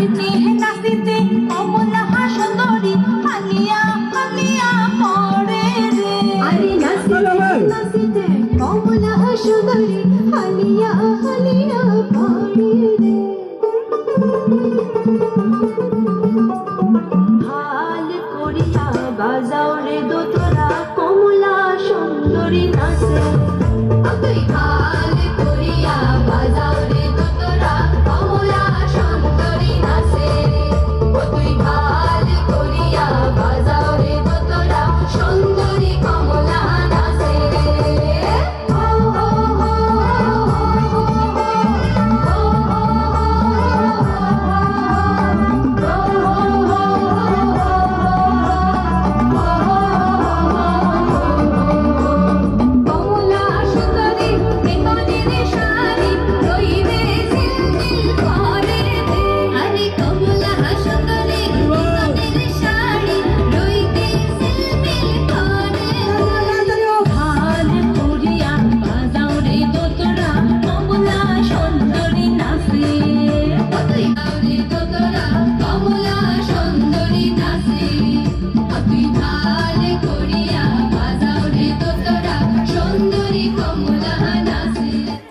নাচিতে নাচিতে কমলা সুন্দরী হালিয়া হালিয়া পড়ে রে। আরে নাচিতে নাচিতে কমলা সুন্দরী হালিয়া হালিয়া পড়ে রে।